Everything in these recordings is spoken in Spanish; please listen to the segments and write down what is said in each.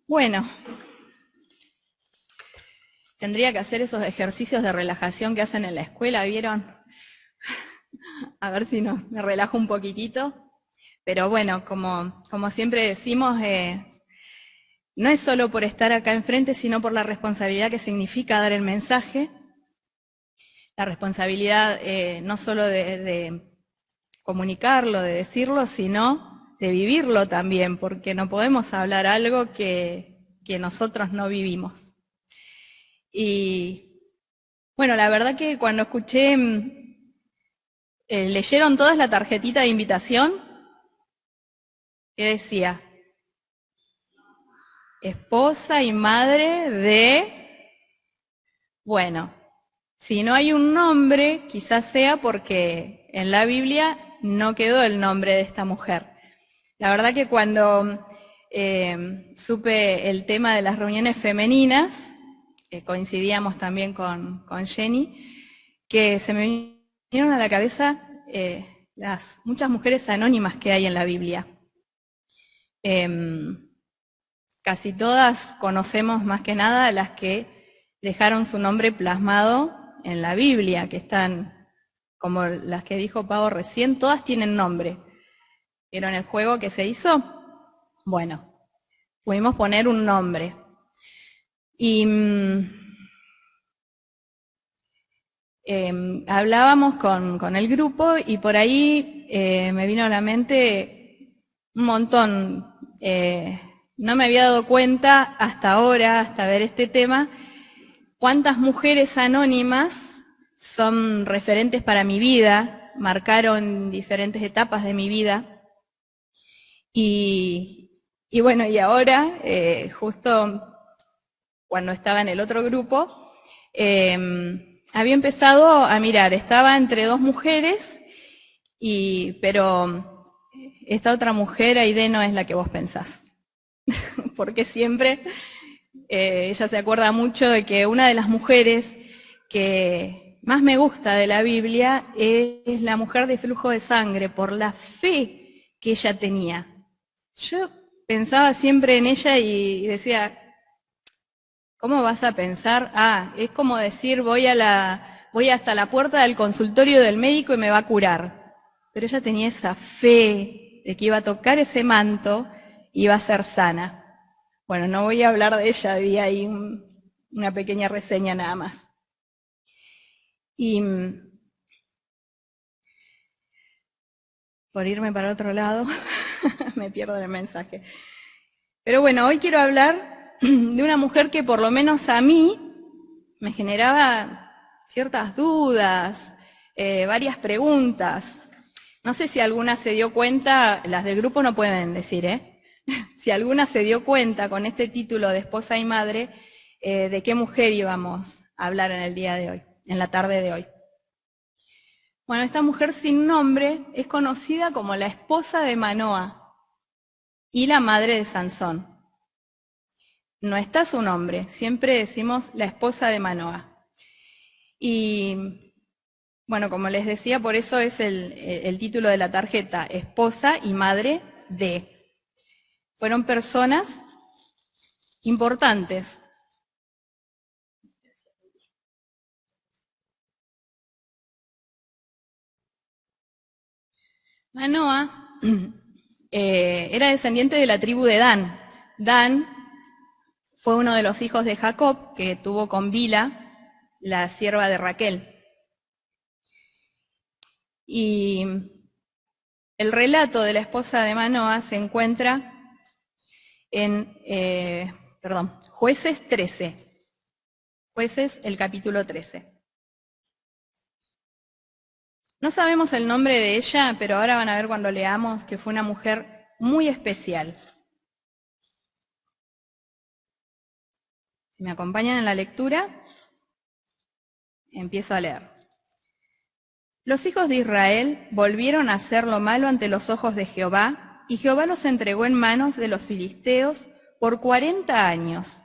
Bueno, tendría que hacer esos ejercicios de relajación que hacen en la escuela, ¿vieron? A ver si no, me relajo un poquitito. Pero bueno, como siempre decimos, no es solo por estar acá enfrente, sino por la responsabilidad que significa dar el mensaje. La responsabilidad no solo de comunicarlo, de decirlo, sino de vivirlo también, porque no podemos hablar algo que nosotros no vivimos. Y bueno, la verdad que cuando escuché, ¿leyeron todas la tarjetita de invitación? ¿Qué decía? Esposa y madre de... Bueno, si no hay un nombre, quizás sea porque en la Biblia no quedó el nombre de esta mujer. La verdad que cuando supe el tema de las reuniones femeninas, coincidíamos también con Jenny, que se me vinieron a la cabeza las muchas mujeres anónimas que hay en la Biblia. Casi todas conocemos más que nada a las que dejaron su nombre plasmado en la Biblia, que están, como las que dijo Pau recién, todas tienen nombre. ¿Vieron el juego que se hizo? Bueno, pudimos poner un nombre. Y hablábamos con el grupo y por ahí me vino a la mente un montón. No me había dado cuenta hasta ahora, hasta ver este tema, cuántas mujeres anónimas son referentes para mi vida, marcaron diferentes etapas de mi vida. Y bueno, y ahora, justo cuando estaba en el otro grupo, había empezado a mirar, estaba entre dos mujeres, pero esta otra mujer, Aide, no es la que vos pensás. Porque siempre ella se acuerda mucho de que una de las mujeres que más me gusta de la Biblia es la mujer de flujo de sangre, por la fe que ella tenía. Yo pensaba siempre en ella y decía, ¿cómo vas a pensar? Es como decir, voy hasta la puerta del consultorio del médico y me va a curar. Pero ella tenía esa fe de que iba a tocar ese manto y iba a ser sana. Bueno, no voy a hablar de ella, había ahí una pequeña reseña nada más. Y por irme para otro lado, me pierdo el mensaje. Pero bueno, hoy quiero hablar de una mujer que por lo menos a mí me generaba ciertas dudas, varias preguntas. No sé si alguna se dio cuenta, las del grupo no pueden decir, si alguna se dio cuenta con este título de esposa y madre, de qué mujer íbamos a hablar en el día de hoy, en la tarde de hoy. Bueno, esta mujer sin nombre es conocida como la esposa de Manoa y la madre de Sansón. No está su nombre, siempre decimos la esposa de Manoa. Y bueno, como les decía, por eso es el título de la tarjeta, esposa y madre de. Fueron personas importantes. Manoa era descendiente de la tribu de Dan. Dan fue uno de los hijos de Jacob que tuvo con Bila, la sierva de Raquel. Y el relato de la esposa de Manoa se encuentra en Jueces 13. Jueces, el capítulo 13. No sabemos el nombre de ella, pero ahora van a ver cuando leamos que fue una mujer muy especial. Si me acompañan en la lectura, empiezo a leer. Los hijos de Israel volvieron a hacer lo malo ante los ojos de Jehová, y Jehová los entregó en manos de los filisteos por 40 años.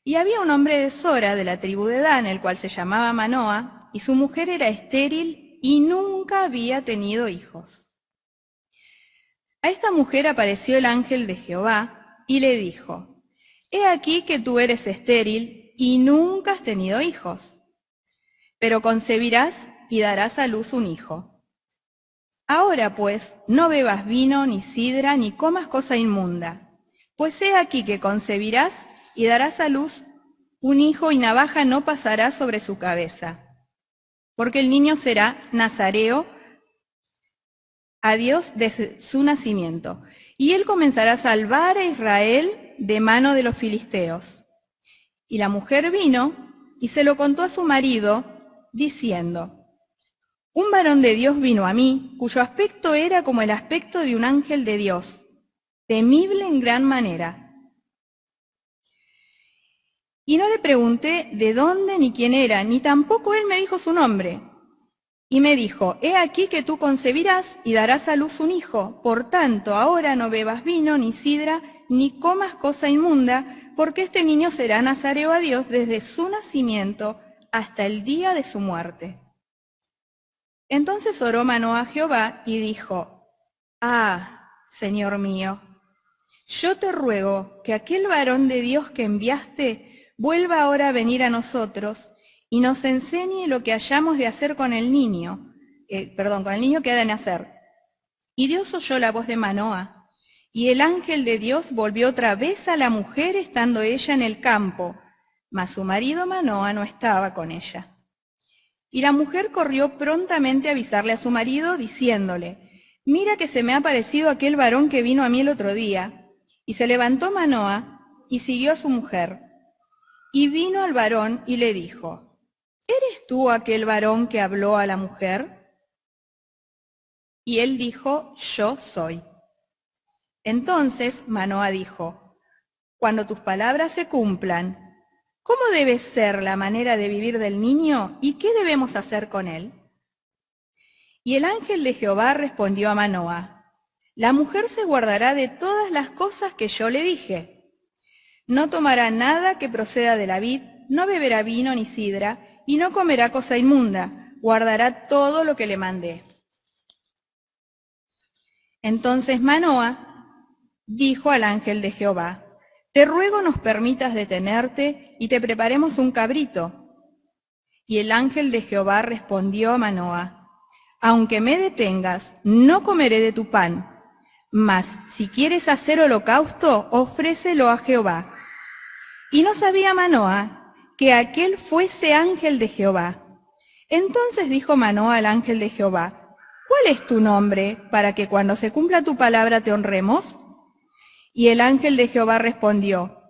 Y había un hombre de Sora, de la tribu de Dan, el cual se llamaba Manoa, y su mujer era estéril y nunca había tenido hijos. A esta mujer apareció el ángel de Jehová y le dijo, he aquí que tú eres estéril y nunca has tenido hijos, pero concebirás y darás a luz un hijo. Ahora pues, no bebas vino, ni sidra, ni comas cosa inmunda, pues he aquí que concebirás y darás a luz un hijo y navaja no pasará sobre su cabeza, porque el niño será nazareo a Dios desde su nacimiento, y él comenzará a salvar a Israel de mano de los filisteos. Y la mujer vino y se lo contó a su marido, diciendo, un varón de Dios vino a mí, cuyo aspecto era como el aspecto de un ángel de Dios, temible en gran manera. Y no le pregunté de dónde ni quién era, ni tampoco él me dijo su nombre. Y me dijo, he aquí que tú concebirás y darás a luz un hijo, por tanto ahora no bebas vino, ni sidra, ni comas cosa inmunda, porque este niño será nazareo a Dios desde su nacimiento hasta el día de su muerte. Entonces oró Manoah a Jehová y dijo, Señor mío, yo te ruego que aquel varón de Dios que enviaste vuelva ahora a venir a nosotros y nos enseñe lo que hayamos de hacer con el niño, con el niño que ha de nacer. Y Dios oyó la voz de Manoah, y el ángel de Dios volvió otra vez a la mujer estando ella en el campo, mas su marido Manoah no estaba con ella. Y la mujer corrió prontamente a avisarle a su marido, diciéndole, mira que se me ha aparecido aquel varón que vino a mí el otro día. Y se levantó Manoah y siguió a su mujer. Y vino al varón y le dijo, ¿eres tú aquel varón que habló a la mujer? Y él dijo, yo soy. Entonces Manoah dijo, cuando tus palabras se cumplan, ¿cómo debe ser la manera de vivir del niño y qué debemos hacer con él? Y el ángel de Jehová respondió a Manoah, la mujer se guardará de todas las cosas que yo le dije. No tomará nada que proceda de la vid, no beberá vino ni sidra, y no comerá cosa inmunda, guardará todo lo que le mandé. Entonces Manoah dijo al ángel de Jehová, te ruego nos permitas detenerte y te preparemos un cabrito. Y el ángel de Jehová respondió a Manoah, aunque me detengas, no comeré de tu pan, mas si quieres hacer holocausto, ofrécelo a Jehová. Y no sabía Manoah que aquel fuese ángel de Jehová. Entonces dijo Manoah al ángel de Jehová, ¿cuál es tu nombre para que cuando se cumpla tu palabra te honremos? Y el ángel de Jehová respondió,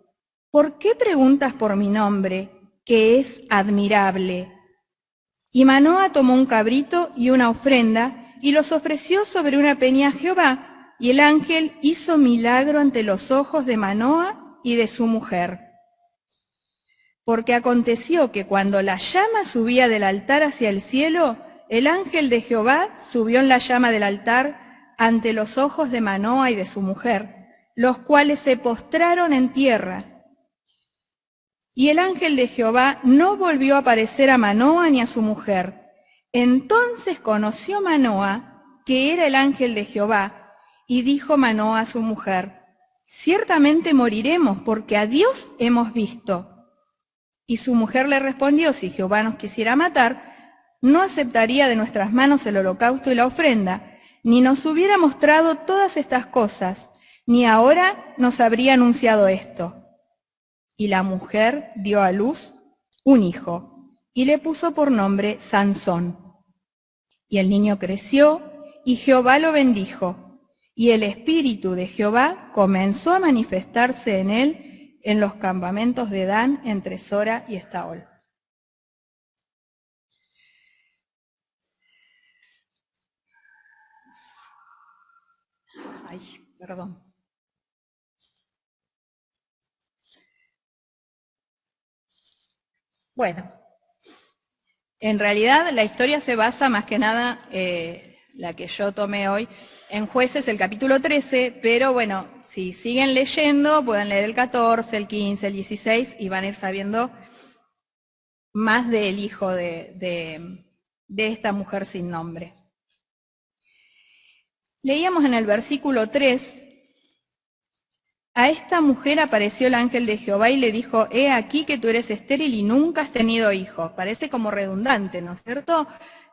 ¿por qué preguntas por mi nombre, que es admirable? Y Manoah tomó un cabrito y una ofrenda y los ofreció sobre una peña a Jehová, y el ángel hizo milagro ante los ojos de Manoah y de su mujer. Porque aconteció que cuando la llama subía del altar hacia el cielo, el ángel de Jehová subió en la llama del altar ante los ojos de Manoah y de su mujer, los cuales se postraron en tierra. Y el ángel de Jehová no volvió a aparecer a Manoah ni a su mujer. Entonces conoció Manoah que era el ángel de Jehová, y dijo Manoah a su mujer, ciertamente moriremos porque a Dios hemos visto. Y su mujer le respondió, si Jehová nos quisiera matar, no aceptaría de nuestras manos el holocausto y la ofrenda, ni nos hubiera mostrado todas estas cosas, ni ahora nos habría anunciado esto. Y la mujer dio a luz un hijo, y le puso por nombre Sansón. Y el niño creció, y Jehová lo bendijo, y el espíritu de Jehová comenzó a manifestarse en él en los campamentos de Dan entre Sora y Estaol. Ay, perdón. Bueno, en realidad la historia se basa más que nada, la que yo tomé hoy, en Jueces, el capítulo 13, pero bueno, si siguen leyendo, pueden leer el 14, el 15, el 16 y van a ir sabiendo más del hijo de esta mujer sin nombre. Leíamos en el versículo 3 a esta mujer apareció el ángel de Jehová y le dijo, he aquí que tú eres estéril y nunca has tenido hijo. Parece como redundante, ¿no es cierto?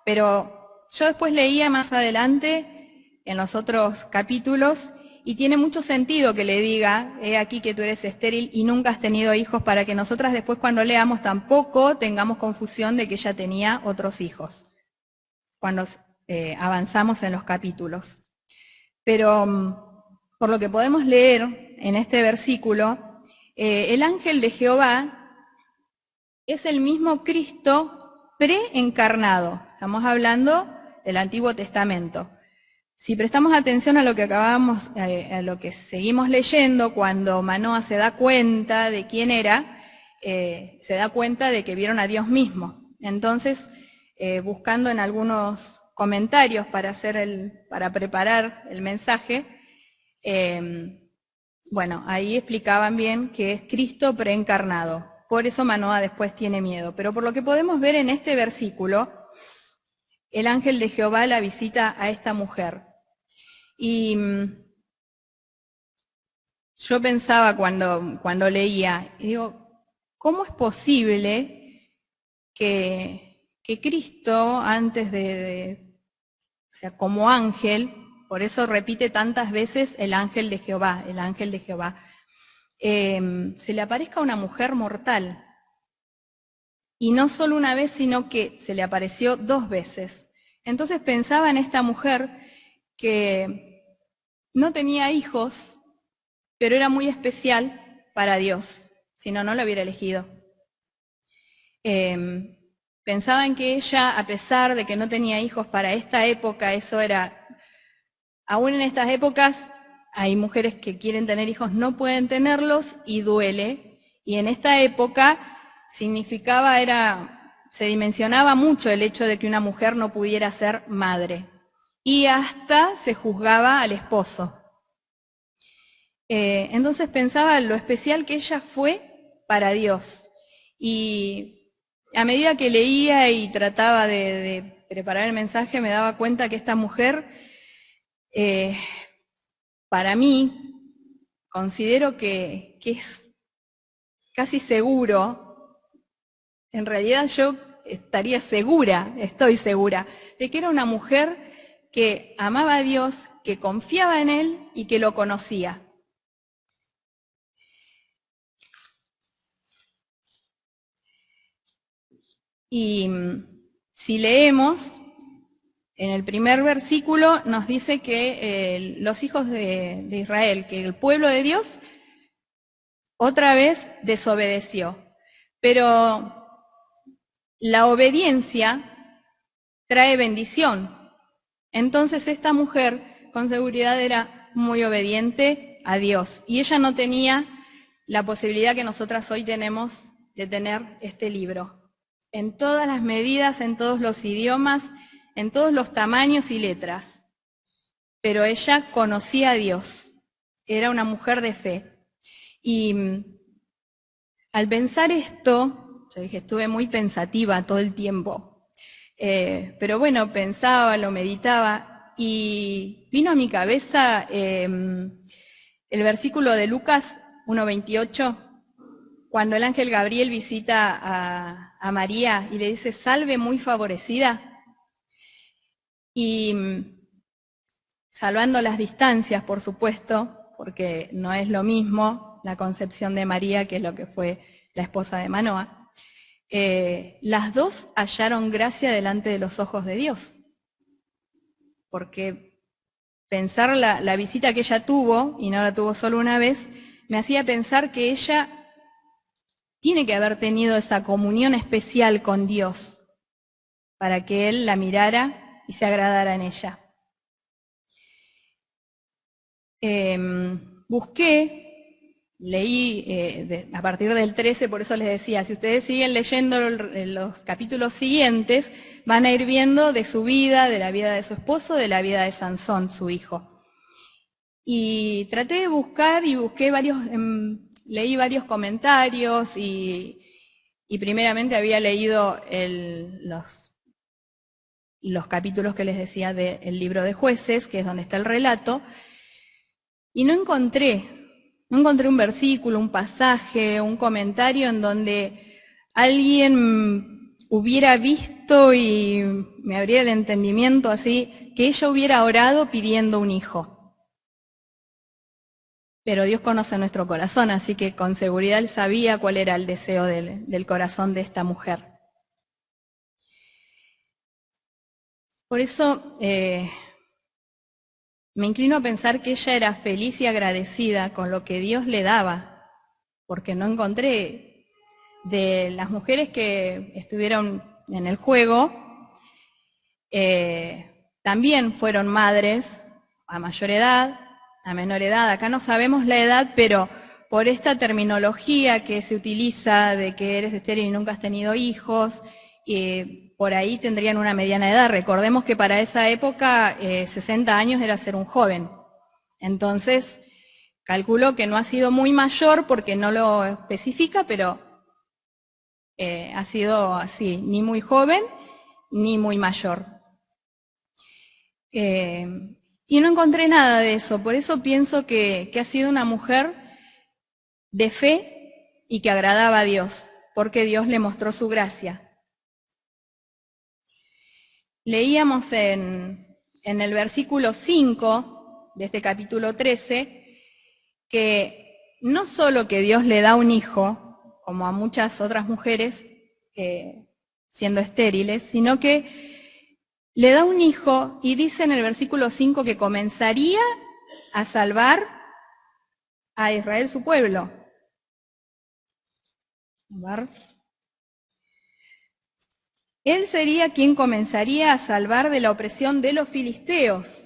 Pero yo después leía más adelante en los otros capítulos y tiene mucho sentido que le diga, he aquí que tú eres estéril y nunca has tenido hijos, para que nosotras después cuando leamos tampoco tengamos confusión de que ella tenía otros hijos, cuando avanzamos en los capítulos. Pero por lo que podemos leer en este versículo, el ángel de Jehová es el mismo Cristo preencarnado. Estamos hablando del Antiguo Testamento. Si prestamos atención a lo que acabamos, a lo que seguimos leyendo, cuando Manoa se da cuenta de quién era, se da cuenta de que vieron a Dios mismo. Entonces, buscando en algunos comentarios para preparar el mensaje, bueno, ahí explicaban bien que es Cristo preencarnado. Por eso Manoa después tiene miedo. Pero por lo que podemos ver en este versículo, el ángel de Jehová la visita a esta mujer. Y yo pensaba cuando leía, y digo, ¿cómo es posible que Cristo, antes o sea, como ángel, por eso repite tantas veces el ángel de Jehová, se le aparezca a una mujer mortal? Y no solo una vez, sino que se le apareció 2 veces. Entonces pensaba en esta mujer que no tenía hijos, pero era muy especial para Dios, si no, no lo hubiera elegido. Pensaba en que ella, a pesar de que no tenía hijos para esta época, eso era, aún en estas épocas hay mujeres que quieren tener hijos, no pueden tenerlos y duele, y en esta época se dimensionaba mucho el hecho de que una mujer no pudiera ser madre, y hasta se juzgaba al esposo. Entonces pensaba lo especial que ella fue para Dios. Y a medida que leía y trataba de preparar el mensaje, me daba cuenta que esta mujer, para mí, considero que es casi seguro, en realidad yo estoy segura, de que era una mujer que amaba a Dios, que confiaba en Él y que lo conocía. Y si leemos, en el primer versículo nos dice que los hijos de Israel, que el pueblo de Dios, otra vez desobedeció. Pero la obediencia trae bendición. Entonces esta mujer con seguridad era muy obediente a Dios. Y ella no tenía la posibilidad que nosotras hoy tenemos de tener este libro. En todas las medidas, en todos los idiomas, en todos los tamaños y letras. Pero ella conocía a Dios, era una mujer de fe. Y al pensar esto, yo dije, estuve muy pensativa todo el tiempo. Pero bueno, pensaba, lo meditaba, y vino a mi cabeza el versículo de Lucas 1:28, cuando el ángel Gabriel visita a María y le dice, salve muy favorecida. Y salvando las distancias, por supuesto, porque no es lo mismo la concepción de María que lo que fue la esposa de Manoa, las dos hallaron gracia delante de los ojos de Dios. Porque pensar la visita que ella tuvo, y no la tuvo solo una vez, me hacía pensar que ella tiene que haber tenido esa comunión especial con Dios para que Él la mirara y se agradara en ella. Leí a partir del 13, por eso les decía, si ustedes siguen leyendo los capítulos siguientes, van a ir viendo de su vida, de la vida de su esposo, de la vida de Sansón, su hijo. Y traté de buscar y busqué leí varios comentarios y primeramente había leído los capítulos que les decía del libro de Jueces, que es donde está el relato, y no encontré No encontré un versículo, un pasaje, un comentario en donde alguien hubiera visto y me abriera el entendimiento así, que ella hubiera orado pidiendo un hijo. Pero Dios conoce nuestro corazón, así que con seguridad Él sabía cuál era el deseo del corazón de esta mujer. Por eso me inclino a pensar que ella era feliz y agradecida con lo que Dios le daba, porque no encontré de las mujeres que estuvieron en el juego, también fueron madres a mayor edad, a menor edad. Acá no sabemos la edad, pero por esta terminología que se utiliza de que eres estéril y nunca has tenido hijos, por ahí tendrían una mediana edad. Recordemos que para esa época 60 años era ser un joven. Entonces, calculo que no ha sido muy mayor porque no lo especifica, pero ha sido así, ni muy joven ni muy mayor. Y no encontré nada de eso, por eso pienso que ha sido una mujer de fe y que agradaba a Dios, porque Dios le mostró su gracia. Leíamos en el versículo 5 de este capítulo 13 que no solo que Dios le da un hijo, como a muchas otras mujeres siendo estériles, sino que le da un hijo y dice en el versículo 5 que comenzaría a salvar a Israel, su pueblo. A ver. Él sería quien comenzaría a salvar de la opresión de los filisteos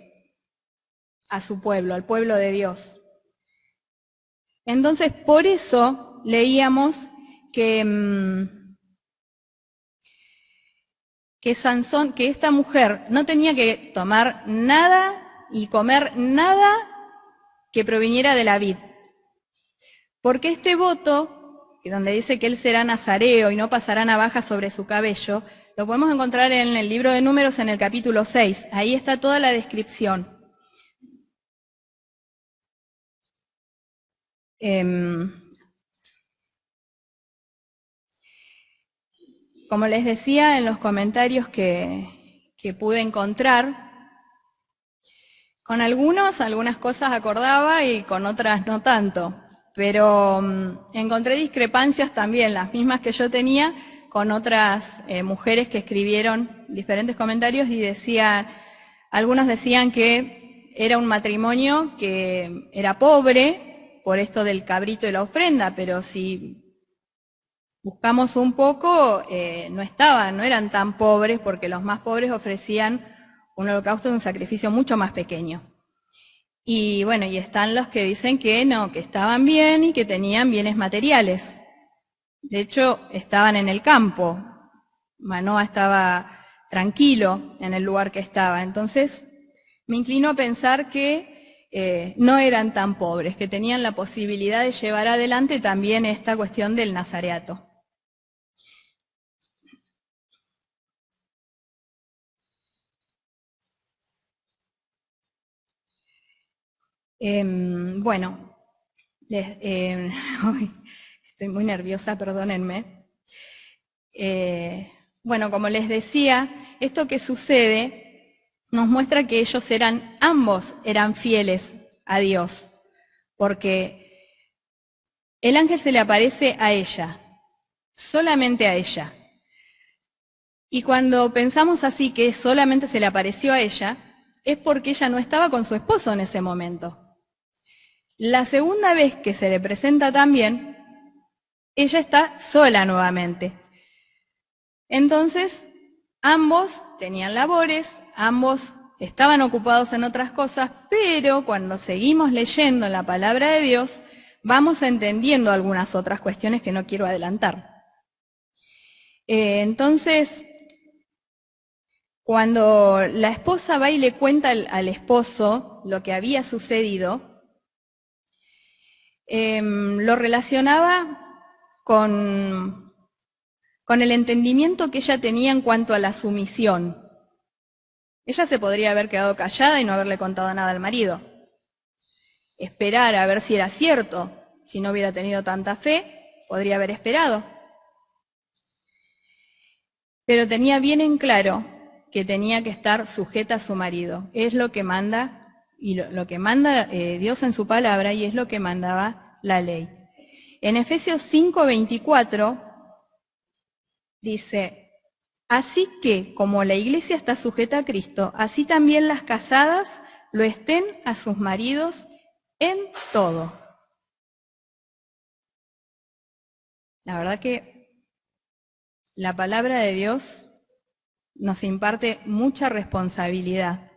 a su pueblo, al pueblo de Dios. Entonces, por eso leíamos que Sansón, que esta mujer no tenía que tomar nada y comer nada que proviniera de la vid. Porque este voto, que donde dice que él será nazareo y no pasará navaja sobre su cabello, lo podemos encontrar en el libro de Números en el capítulo 6. Ahí está toda la descripción. Como les decía en los comentarios que pude encontrar, con algunas cosas acordaba y con otras no tanto, pero encontré discrepancias también, las mismas que yo tenía, con otras mujeres que escribieron diferentes comentarios y algunos decían que era un matrimonio que era pobre por esto del cabrito y la ofrenda, pero si buscamos un poco, no eran tan pobres porque los más pobres ofrecían un holocausto de un sacrificio mucho más pequeño. Y bueno, y están los que dicen que no, que estaban bien y que tenían bienes materiales. De hecho, estaban en el campo. Manoa estaba tranquilo en el lugar que estaba. Entonces, me inclino a pensar que no eran tan pobres, que tenían la posibilidad de llevar adelante también esta cuestión del nazareato. Bueno, estoy muy nerviosa, perdónenme. Bueno, como les decía, esto que sucede nos muestra que ambos eran fieles a Dios, porque el ángel se le aparece a ella, solamente a ella. Y cuando pensamos así que solamente se le apareció a ella, es porque ella no estaba con su esposo en ese momento. La segunda vez que se le presenta también, ella está sola nuevamente. Entonces, ambos tenían labores, ambos estaban ocupados en otras cosas, pero cuando seguimos leyendo la palabra de Dios, vamos entendiendo algunas otras cuestiones que no quiero adelantar. Entonces, cuando la esposa va y le cuenta al esposo lo que había sucedido, lo relacionaba con el entendimiento que ella tenía en cuanto a la sumisión. Ella se podría haber quedado callada y no haberle contado nada al marido. esperar a ver si era cierto. Si no hubiera tenido tanta fe, podría haber esperado. Pero tenía bien en claro que tenía que estar sujeta a su marido. Es lo que manda, y lo que manda Dios en su palabra, y es lo que mandaba la ley. En Efesios 5:24 dice: así que, como la iglesia está sujeta a Cristo, así también las casadas lo estén a sus maridos en todo. La verdad que la palabra de Dios nos imparte mucha responsabilidad.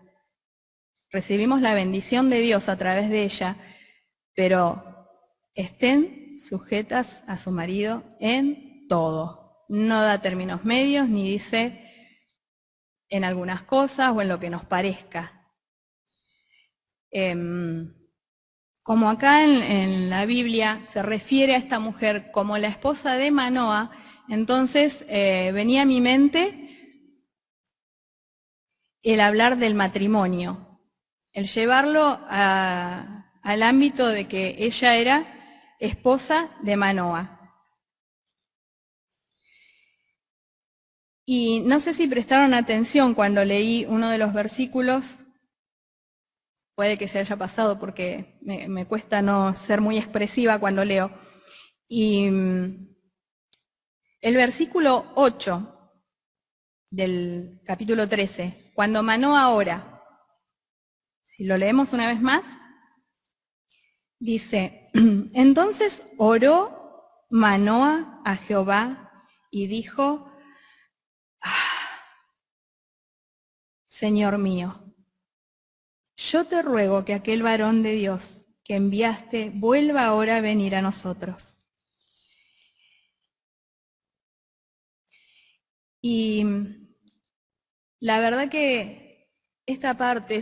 Recibimos la bendición de Dios a través de ella, pero estén sujetas a su marido en todo. No da términos medios ni dice en algunas cosas o en lo que nos parezca. Como acá en la Biblia se refiere a esta mujer como la esposa de Manoa, entonces venía a mi mente el hablar del matrimonio, el llevarlo al ámbito de que ella era esposa de Manoa. Y no sé si prestaron atención cuando leí uno de los versículos, puede que se haya pasado porque me cuesta no ser muy expresiva cuando leo. Y el versículo 8 del capítulo 13, cuando Manoa ora, si lo leemos una vez más, dice: entonces oró Manoa a Jehová y dijo: Señor mío, yo te ruego que aquel varón de Dios que enviaste vuelva ahora a venir a nosotros. Y la verdad que esta parte,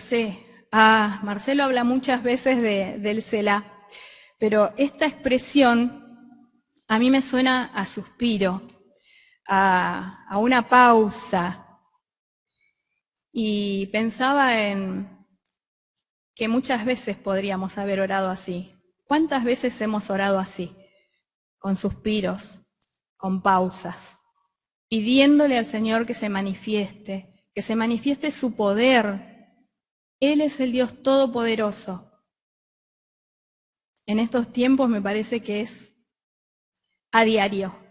Marcelo habla muchas veces del Selah, pero esta expresión a mí me suena a suspiro, a una pausa. Y pensaba en que muchas veces podríamos haber orado así. ¿Cuántas veces hemos orado así? Con suspiros, con pausas, pidiéndole al Señor que se manifieste su poder. Él es el Dios Todopoderoso. En estos tiempos me parece que es a diario.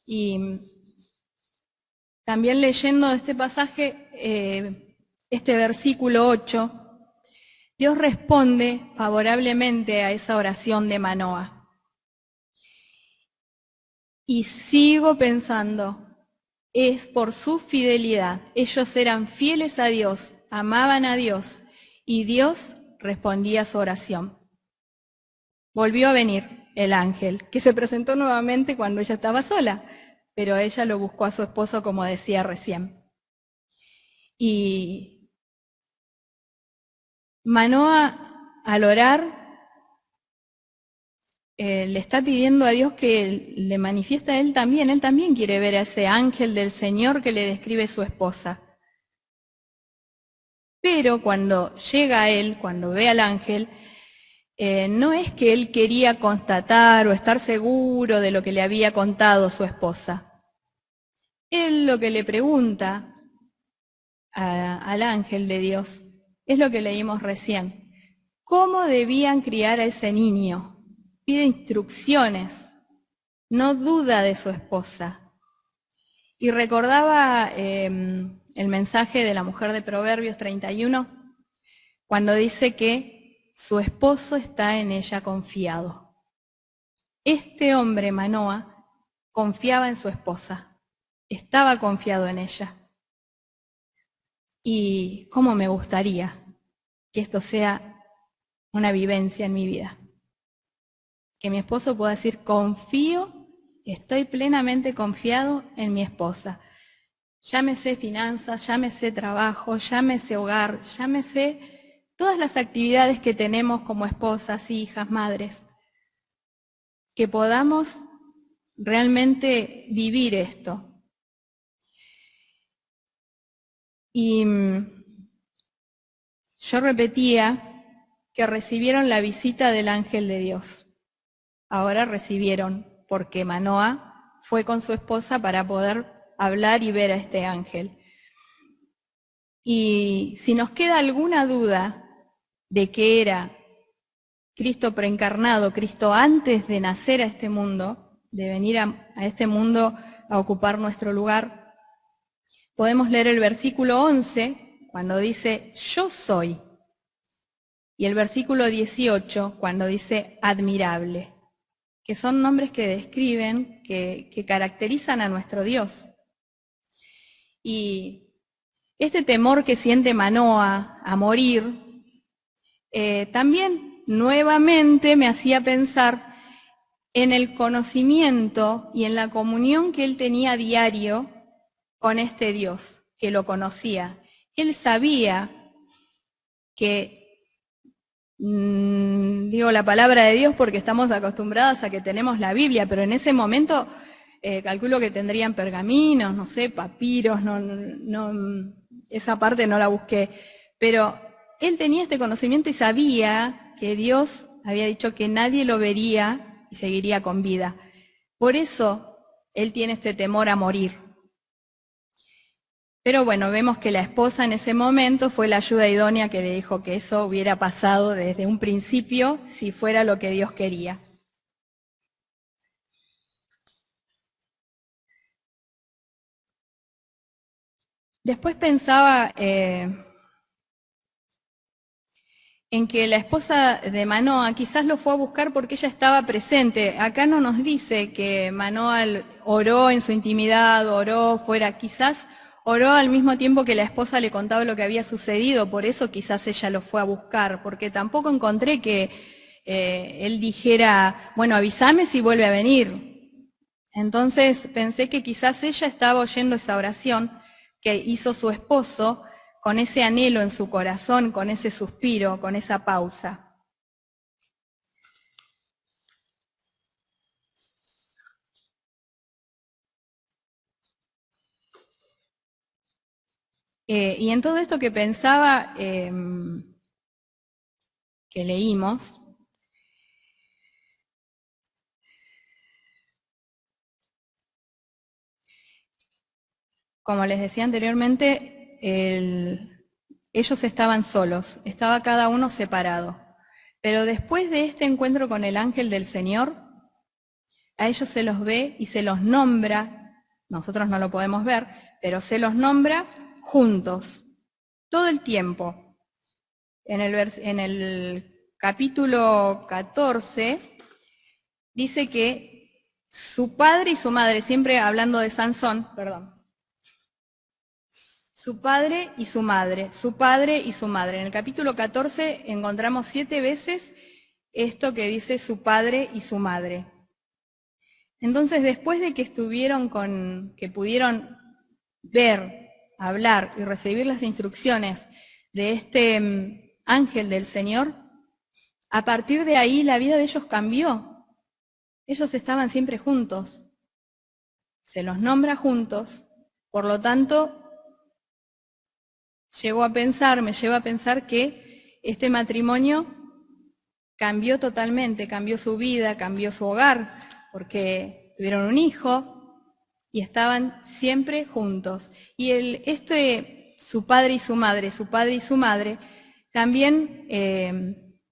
Y también leyendo este pasaje, este versículo 8, Dios responde favorablemente a esa oración de Manoa. Y sigo pensando, es por su fidelidad. Ellos eran fieles a Dios, amaban a Dios, y Dios respondía a su oración. Volvió a venir el ángel, que se presentó nuevamente cuando ella estaba sola, pero ella lo buscó a su esposo, como decía recién. Y Manoa, al orar, le está pidiendo a Dios que le manifieste a él también quiere ver a ese ángel del Señor que le describe su esposa. Pero cuando llega a él, cuando ve al ángel, no es que él quería constatar o estar seguro de lo que le había contado su esposa. Él lo que le pregunta al ángel de Dios es lo que leímos recién. ¿Cómo debían criar a ese niño? Pide instrucciones, no duda de su esposa. Y recordaba el mensaje de la mujer de Proverbios 31, cuando dice que su esposo está en ella confiado. Este hombre, Manoa, confiaba en su esposa, estaba confiado en ella. Y cómo me gustaría que esto sea una vivencia en mi vida. Que mi esposo pueda decir: confío, estoy plenamente confiado en mi esposa. Llámese finanzas, llámese trabajo, llámese hogar, llámese todas las actividades que tenemos como esposas, hijas, madres. Que podamos realmente vivir esto. Y yo repetía que recibieron la visita del ángel de Dios. Ahora recibieron, porque Manoa fue con su esposa para poder hablar y ver a este ángel. Y si nos queda alguna duda de que era Cristo preencarnado, Cristo antes de nacer a este mundo, de venir a este mundo a ocupar nuestro lugar, podemos leer el versículo 11, cuando dice, yo soy, y el versículo 18, cuando dice, admirable, que son nombres que describen, que caracterizan a nuestro Dios. Y este temor que siente Manoa a morir, también nuevamente me hacía pensar en el conocimiento y en la comunión que él tenía a diario con este Dios, que lo conocía. Él sabía que, digo la palabra de Dios porque estamos acostumbradas a que tenemos la Biblia, pero en ese momento calculo que tendrían pergaminos, no sé, papiros, esa parte no la busqué, pero él tenía este conocimiento y sabía que Dios había dicho que nadie lo vería y seguiría con vida. Por eso él tiene este temor a morir. Pero bueno, vemos que la esposa en ese momento fue la ayuda idónea que le dijo que eso hubiera pasado desde un principio si fuera lo que Dios quería. Después pensaba en que la esposa de Manoa quizás lo fue a buscar porque ella estaba presente. Acá no nos dice que Manoa oró en su intimidad, oró fuera, quizás oró al mismo tiempo que la esposa le contaba lo que había sucedido, por eso quizás ella lo fue a buscar, porque tampoco encontré que él dijera, bueno, avísame si vuelve a venir. Entonces pensé que quizás ella estaba oyendo esa oración que hizo su esposo, con ese anhelo en su corazón, con ese suspiro, con esa pausa. Y en todo esto que pensaba, que leímos, como les decía anteriormente, ellos estaban solos, estaba cada uno separado. Pero después de este encuentro con el ángel del Señor, a ellos se los ve y se los nombra, nosotros no lo podemos ver, pero se los nombra juntos, todo el tiempo. En el capítulo 14 dice que su padre y su madre, siempre hablando de Sansón, perdón, su padre y su madre, su padre y su madre. En el capítulo 14 encontramos 7 veces esto que dice su padre y su madre. Entonces, después de que que pudieron ver, hablar y recibir las instrucciones de este ángel del Señor, a partir de ahí la vida de ellos cambió. Ellos estaban siempre juntos, se los nombra juntos, por lo tanto, me lleva a pensar que este matrimonio cambió totalmente, cambió su vida, cambió su hogar, porque tuvieron un hijo y estaban siempre juntos. Y su padre y su madre, también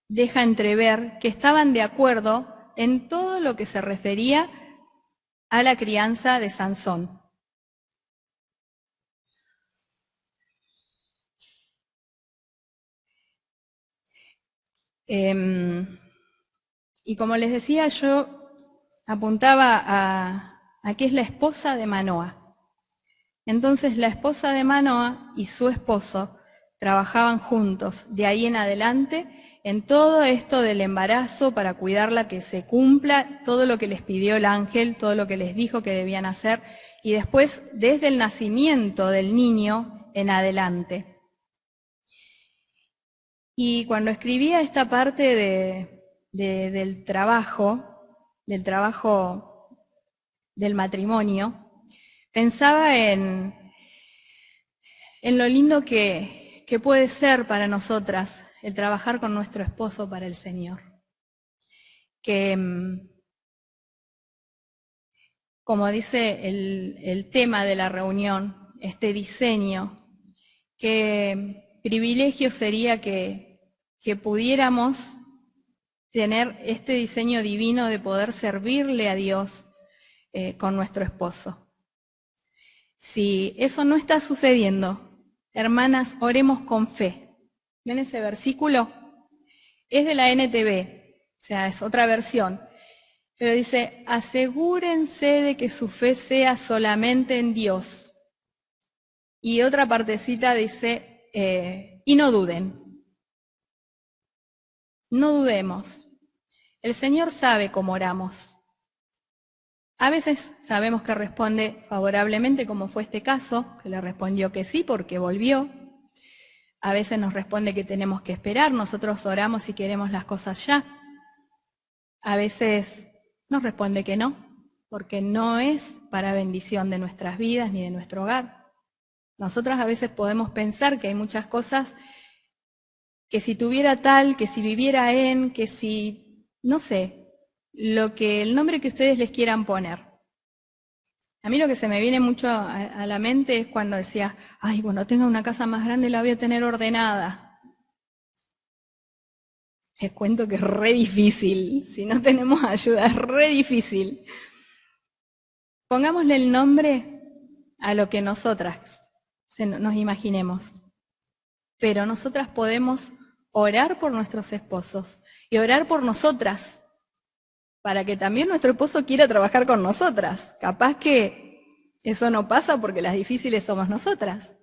deja entrever que estaban de acuerdo en todo lo que se refería a la crianza de Sansón. Y como les decía, yo apuntaba a que es la esposa de Manoa. Entonces la esposa de Manoa y su esposo trabajaban juntos, de ahí en adelante, en todo esto del embarazo, para cuidarla, que se cumpla todo lo que les pidió el ángel, todo lo que les dijo que debían hacer, y después desde el nacimiento del niño en adelante. Y cuando escribía esta parte del trabajo del matrimonio, pensaba en en lo lindo que puede ser para nosotras el trabajar con nuestro esposo para el Señor. Que, como dice el tema de la reunión, este diseño, qué privilegio sería que pudiéramos tener este diseño divino de poder servirle a Dios con nuestro esposo. Si eso no está sucediendo, hermanas, oremos con fe. ¿Ven ese versículo? Es de la NTV, o sea, es otra versión. Pero dice, asegúrense de que su fe sea solamente en Dios. Y otra partecita dice, y no duden. No dudemos. El Señor sabe cómo oramos. A veces sabemos que responde favorablemente, como fue este caso, que le respondió que sí porque volvió. A veces nos responde que tenemos que esperar, nosotros oramos y queremos las cosas ya. A veces nos responde que no, porque no es para bendición de nuestras vidas ni de nuestro hogar. Nosotras a veces podemos pensar que hay muchas cosas que si tuviera tal, que si viviera en, que si, no sé, el nombre que ustedes les quieran poner. A mí lo que se me viene mucho a la mente es cuando decía, ay, cuando tenga una casa más grande la voy a tener ordenada. Les cuento que es re difícil, si no tenemos ayuda, es re difícil. Pongámosle el nombre a lo que nosotras nos imaginemos. Pero nosotras podemos orar por nuestros esposos y orar por nosotras, para que también nuestro esposo quiera trabajar con nosotras. Capaz que eso no pasa porque las difíciles somos nosotras.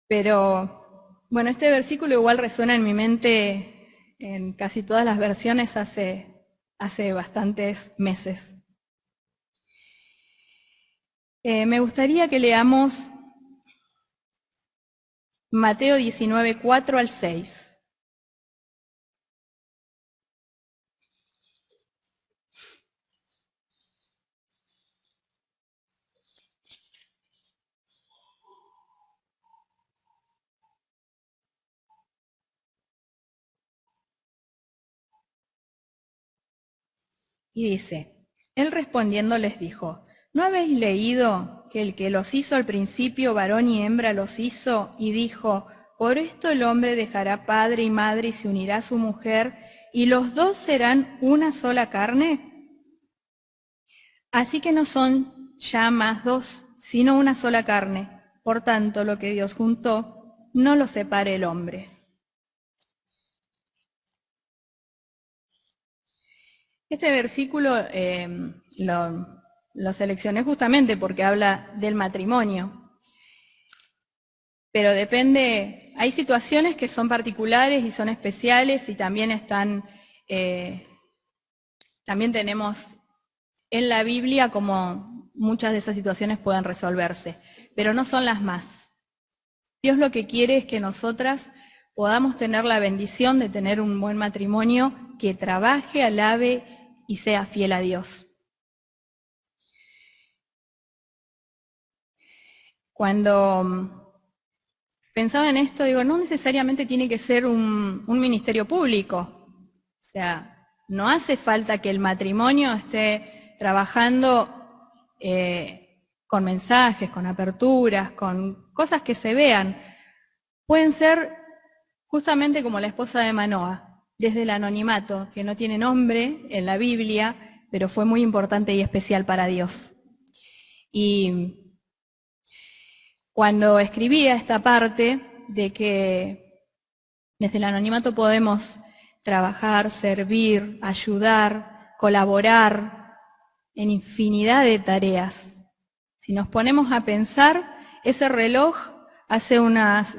Pero, bueno, este versículo igual resuena en mi mente en casi todas las versiones hace bastantes meses. Me gustaría que leamos Mateo 19, 4 al 6. Y dice, él respondiendo les dijo, ¿no habéis leído que el que los hizo al principio, varón y hembra, los hizo, y dijo, por esto el hombre dejará padre y madre y se unirá a su mujer, y los dos serán una sola carne? Así que no son ya más dos, sino una sola carne. Por tanto, lo que Dios juntó, no lo separe el hombre. Este versículo lo seleccioné justamente porque habla del matrimonio. Pero depende, hay situaciones que son particulares y son especiales y también también tenemos en la Biblia como muchas de esas situaciones pueden resolverse, pero no son las más. Dios lo que quiere es que nosotras podamos tener la bendición de tener un buen matrimonio que trabaje, alabe y sea fiel a Dios. Cuando pensaba en esto, digo, no necesariamente tiene que ser un ministerio público. O sea, no hace falta que el matrimonio esté trabajando con mensajes, con aperturas, con cosas que se vean. Pueden ser justamente como la esposa de Manoa, desde el anonimato, que no tiene nombre en la Biblia, pero fue muy importante y especial para Dios. Y cuando escribía esta parte de que desde el anonimato podemos trabajar, servir, ayudar, colaborar en infinidad de tareas. Si nos ponemos a pensar, ese reloj hace unas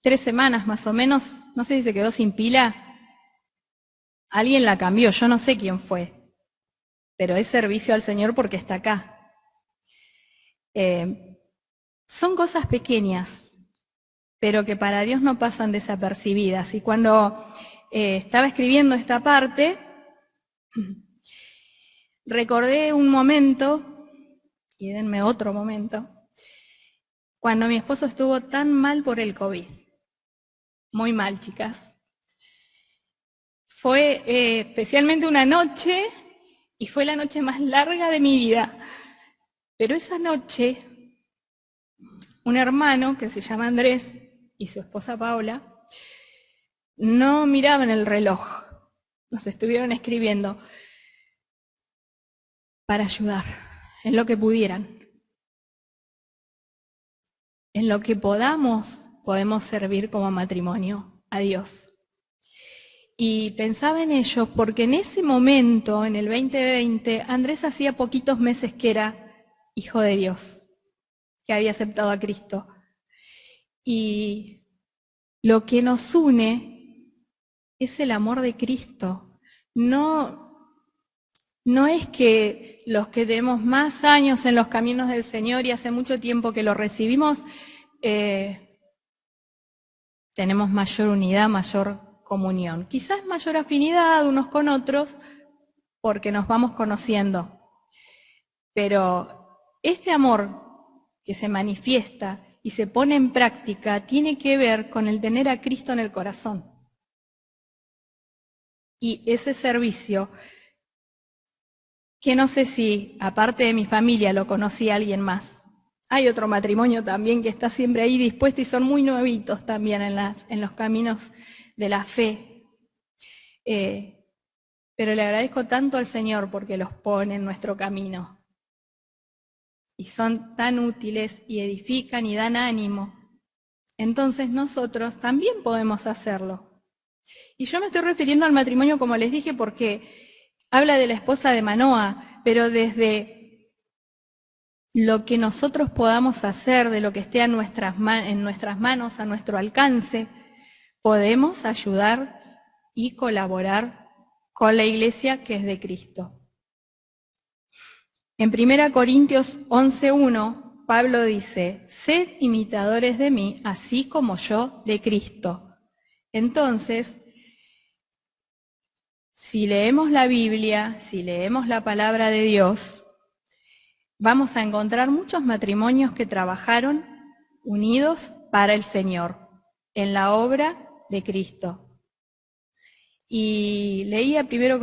3 semanas más o menos, no sé si se quedó sin pila, alguien la cambió, yo no sé quién fue, pero es servicio al Señor porque está acá. Son cosas pequeñas, pero que para Dios no pasan desapercibidas. Y cuando estaba escribiendo esta parte, recordé un momento y denme otro momento, cuando mi esposo estuvo tan mal por el COVID. Muy mal, chicas. Fue especialmente una noche, y fue la noche más larga de mi vida. Pero esa noche, un hermano que se llama Andrés y su esposa Paula no miraban el reloj. Nos estuvieron escribiendo para ayudar en lo que pudieran. En lo que podemos servir como matrimonio a Dios. Y pensaba en ellos porque en ese momento, en el 2020, Andrés hacía poquitos meses que era hijo de Dios, que había aceptado a Cristo. Y lo que nos une es el amor de Cristo. No es que los que tenemos más años en los caminos del Señor y hace mucho tiempo que lo recibimos, tenemos mayor unidad, mayor comunión. Quizás mayor afinidad unos con otros porque nos vamos conociendo. Pero este amor que se manifiesta y se pone en práctica tiene que ver con el tener a Cristo en el corazón. Y ese servicio, que no sé si aparte de mi familia lo conocí a alguien más. Hay otro matrimonio también que está siempre ahí dispuesto y son muy nuevitos también en los caminos de la fe. Pero le agradezco tanto al Señor porque los pone en nuestro camino. Y son tan útiles y edifican y dan ánimo. Entonces nosotros también podemos hacerlo. Y yo me estoy refiriendo al matrimonio, como les dije, porque habla de la esposa de Manoa, pero desde lo que nosotros podamos hacer, de lo que esté en nuestras manos, a nuestro alcance, podemos ayudar y colaborar con la iglesia que es de Cristo. En 1 Corintios 11:1, Pablo dice, sed imitadores de mí, así como yo de Cristo. Entonces, si leemos la Biblia, si leemos la palabra de Dios, vamos a encontrar muchos matrimonios que trabajaron unidos para el Señor, en la obra de Cristo. Y leía 1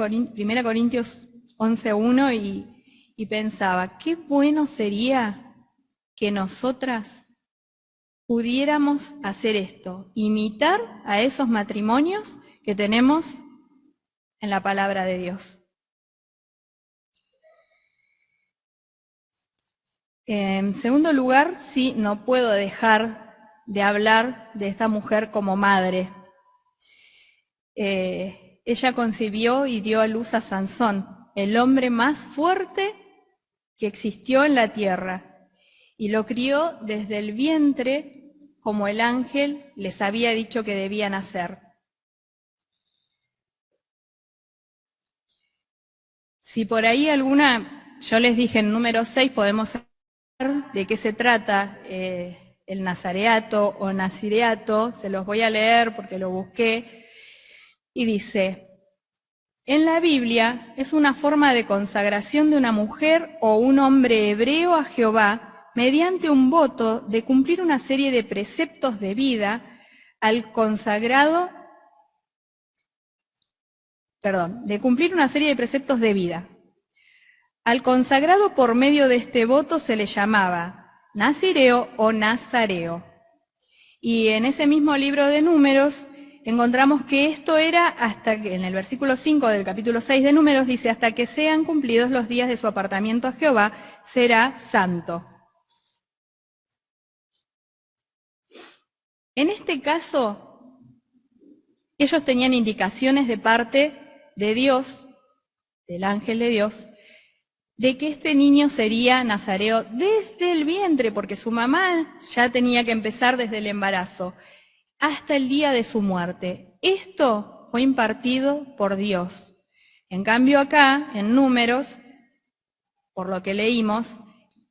Corintios 11:1 y pensaba, qué bueno sería que nosotras pudiéramos hacer esto, imitar a esos matrimonios que tenemos en la palabra de Dios. En segundo lugar, sí, no puedo dejar de hablar de esta mujer como madre. Ella concibió y dio a luz a Sansón, el hombre más fuerte que existió en la tierra, y lo crió desde el vientre como el ángel les había dicho que debían hacer. Si por ahí yo les dije en número 6, podemos saber de qué se trata el nazareato o nazireato, se los voy a leer porque lo busqué, y dice, en la Biblia es una forma de consagración de una mujer o un hombre hebreo a Jehová mediante un voto de cumplir una serie de preceptos de vida al consagrado, de cumplir una serie de preceptos de vida. Al consagrado por medio de este voto se le llamaba nazireo o nazareo. Y en ese mismo libro de Números encontramos que esto era hasta que, en el versículo 5 del capítulo 6 de Números, dice, hasta que sean cumplidos los días de su apartamiento a Jehová, será santo. En este caso, ellos tenían indicaciones de parte de Dios, del ángel de Dios, de que este niño sería nazareo desde el vientre, porque su mamá ya tenía que empezar desde el embarazo, hasta el día de su muerte. Esto fue impartido por Dios. En cambio acá, en Números, por lo que leímos,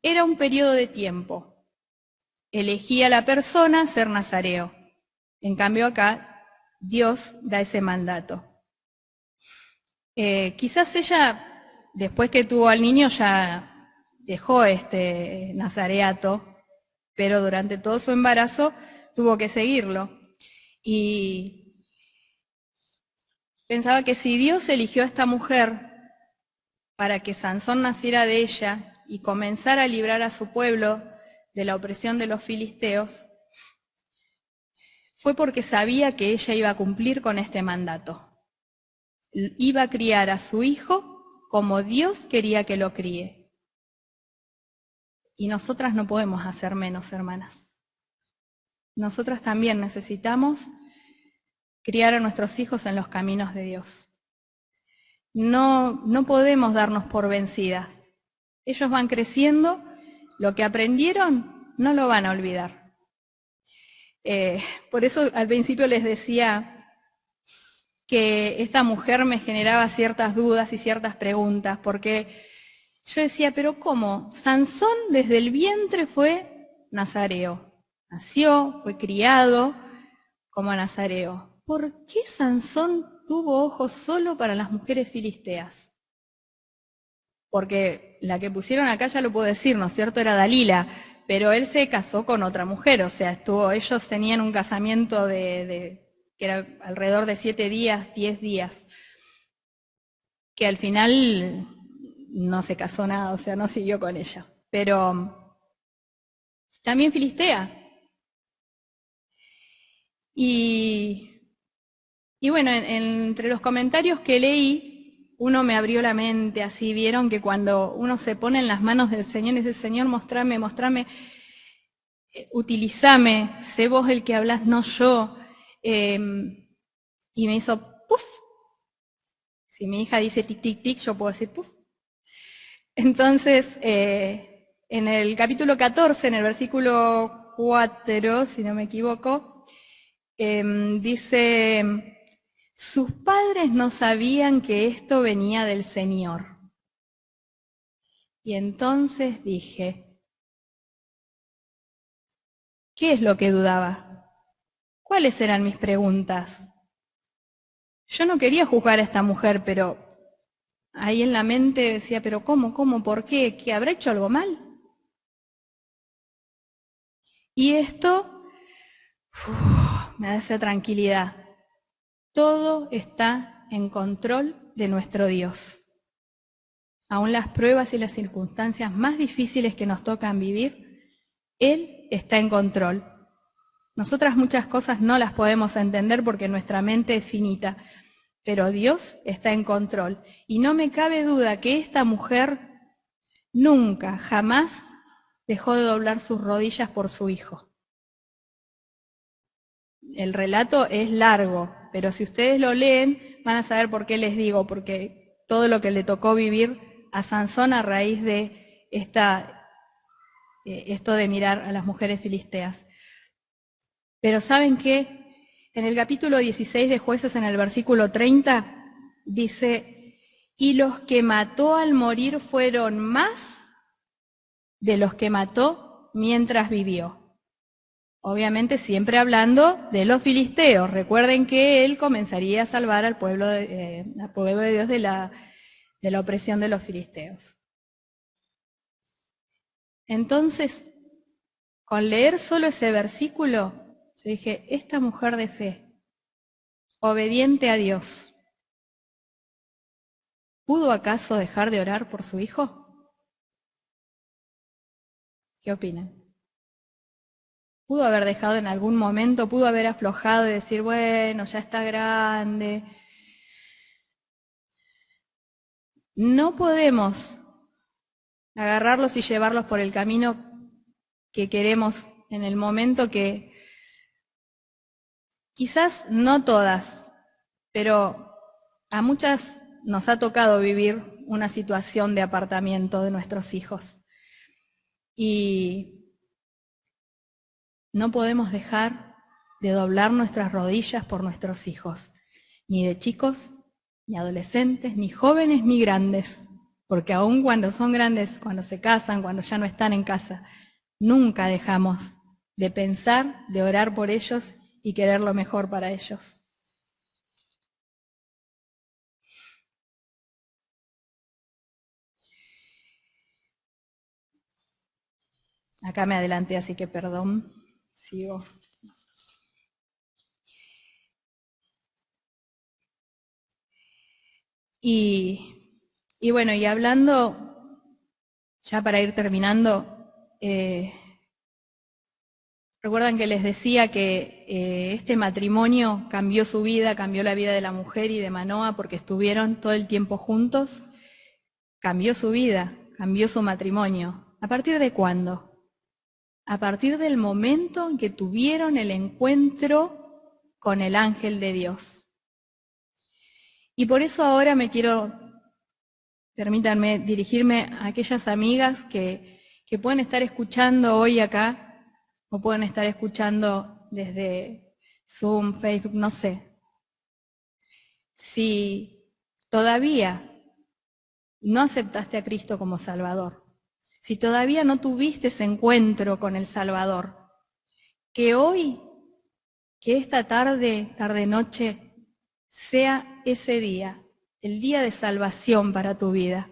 era un periodo de tiempo. Elegía la persona ser nazareo. En cambio acá, Dios da ese mandato. Quizás ella, después que tuvo al niño, ya dejó este nazareato, pero durante todo su embarazo tuvo que seguirlo. Y pensaba que si Dios eligió a esta mujer para que Sansón naciera de ella y comenzara a librar a su pueblo de la opresión de los filisteos, fue porque sabía que ella iba a cumplir con este mandato. Iba a criar a su hijo como Dios quería que lo críe. Y nosotras no podemos hacer menos, hermanas. Nosotras también necesitamos criar a nuestros hijos en los caminos de Dios. No podemos darnos por vencidas. Ellos van creciendo, lo que aprendieron no lo van a olvidar. Por eso al principio les decía que esta mujer me generaba ciertas dudas y ciertas preguntas, porque yo decía, pero ¿cómo? Sansón desde el vientre fue nazareo. Nació, fue criado como nazareo. ¿Por qué Sansón tuvo ojos solo para las mujeres filisteas? Porque la que pusieron acá ya lo puedo decir, ¿no es cierto? Era Dalila, pero él se casó con otra mujer, o sea, ellos tenían un casamiento que era alrededor de 7 días, 10 días, que al final no se casó nada, o sea, no siguió con ella. Pero también filistea. Y bueno, entre los comentarios que leí, uno me abrió la mente, así vieron que cuando uno se pone en las manos del Señor y dice, Señor, mostrame, utilizame, sé vos el que hablas, no yo. Y me hizo puf. Si mi hija dice tic, tic, tic, yo puedo decir puf. Entonces, en el capítulo 14, en el versículo 4, si no me equivoco, dice, sus padres no sabían que esto venía del Señor. Y entonces dije, ¿qué es lo que dudaba? ¿Cuáles eran mis preguntas? Yo no quería juzgar a esta mujer, pero ahí en la mente decía, pero ¿cómo? ¿Por qué? ¿Que habrá hecho algo mal? Y esto me da esa tranquilidad. Todo está en control de nuestro Dios. Aún las pruebas y las circunstancias más difíciles que nos tocan vivir, Él está en control. Nosotras muchas cosas no las podemos entender porque nuestra mente es finita, pero Dios está en control. Y no me cabe duda que esta mujer nunca, jamás dejó de doblar sus rodillas por su hijo. El relato es largo, pero si ustedes lo leen van a saber por qué les digo, porque todo lo que le tocó vivir a Sansón a raíz de esto de mirar a las mujeres filisteas. Pero ¿saben qué? En el capítulo 16 de Jueces, en el versículo 30, dice, y los que mató al morir fueron más de los que mató mientras vivió. Obviamente siempre hablando de los filisteos. Recuerden que él comenzaría a salvar al pueblo de Dios de la opresión de los filisteos. Entonces, con leer solo ese versículo, yo dije, esta mujer de fe, obediente a Dios, ¿pudo acaso dejar de orar por su hijo? ¿Qué opinan? ¿Pudo haber dejado en algún momento, pudo haber aflojado y decir, bueno, ya está grande? No podemos agarrarlos y llevarlos por el camino que queremos en el momento que quizás no todas, pero a muchas nos ha tocado vivir una situación de apartamiento de nuestros hijos. Y no podemos dejar de doblar nuestras rodillas por nuestros hijos, ni de chicos, ni adolescentes, ni jóvenes, ni grandes, porque aun cuando son grandes, cuando se casan, cuando ya no están en casa, nunca dejamos de pensar, de orar por ellos y querer lo mejor para ellos. Acá me adelanté, así que perdón. Sigo. Y bueno, y hablando, ya para ir terminando, recuerdan que les decía que este matrimonio cambió su vida, cambió la vida de la mujer y de Manoa porque estuvieron todo el tiempo juntos. Cambió su vida, cambió su matrimonio. ¿A partir de cuándo? A partir del momento en que tuvieron el encuentro con el ángel de Dios. Y por eso ahora permítanme dirigirme a aquellas amigas que pueden estar escuchando hoy acá, o pueden estar escuchando desde Zoom, Facebook, no sé. Si todavía no aceptaste a Cristo como Salvador, si todavía no tuviste ese encuentro con el Salvador, que hoy, que esta tarde-noche, sea ese día, el día de salvación para tu vida.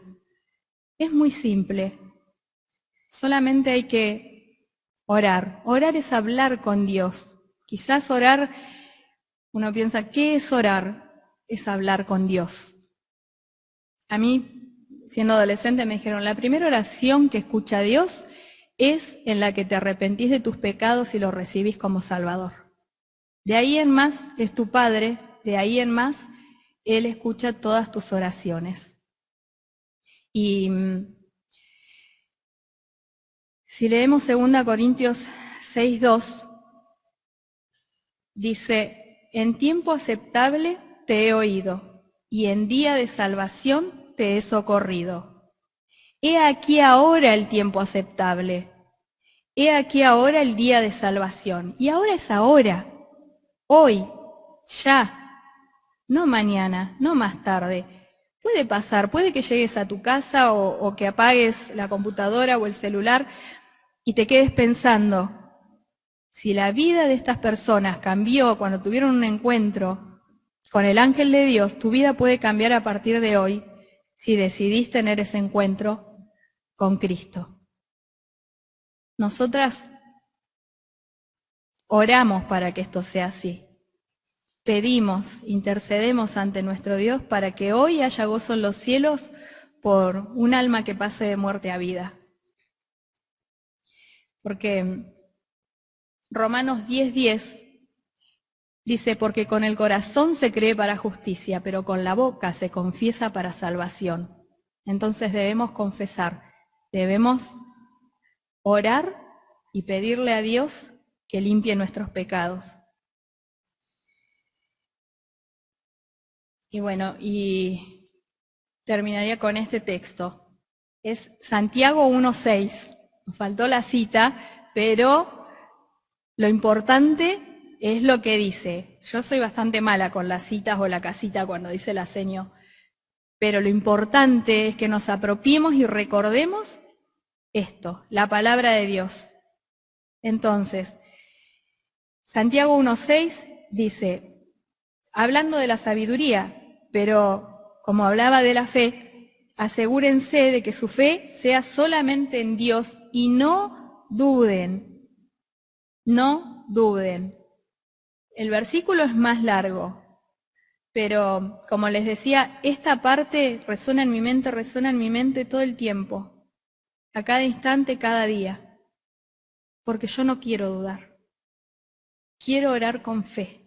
Es muy simple. Solamente hay que orar. Orar es hablar con Dios. Quizás orar, uno piensa, ¿qué es orar? Es hablar con Dios. A mí, siendo adolescente, me dijeron, la primera oración que escucha Dios es en la que te arrepentís de tus pecados y lo recibís como Salvador. De ahí en más es tu Padre, de ahí en más Él escucha todas tus oraciones. Y si leemos 2 Corintios 6:2, dice, en tiempo aceptable te he oído, y en día de salvación te he socorrido. He aquí ahora el tiempo aceptable, he aquí ahora el día de salvación. Y ahora es ahora, hoy, ya, no mañana, no más tarde. Puede pasar, puede que llegues a tu casa o que apagues la computadora o el celular y te quedes pensando, si la vida de estas personas cambió cuando tuvieron un encuentro con el ángel de Dios, tu vida puede cambiar a partir de hoy si decidís tener ese encuentro con Cristo. Nosotras oramos para que esto sea así. Pedimos, intercedemos ante nuestro Dios para que hoy haya gozo en los cielos por un alma que pase de muerte a vida. Porque Romanos 10:10 dice, porque con el corazón se cree para justicia, pero con la boca se confiesa para salvación. Entonces debemos confesar, debemos orar y pedirle a Dios que limpie nuestros pecados. Y bueno, y terminaría con este texto. Es Santiago 1:6. Nos faltó la cita, pero lo importante es lo que dice. Yo soy bastante mala con las citas o la casita cuando dice la seño, pero lo importante es que nos apropiemos y recordemos esto, la palabra de Dios. Entonces, Santiago 1:6 dice, hablando de la sabiduría, pero como hablaba de la fe, asegúrense de que su fe sea solamente en Dios y no duden. No duden. El versículo es más largo, pero como les decía, esta parte resuena en mi mente todo el tiempo, a cada instante, cada día, porque yo no quiero dudar. Quiero orar con fe.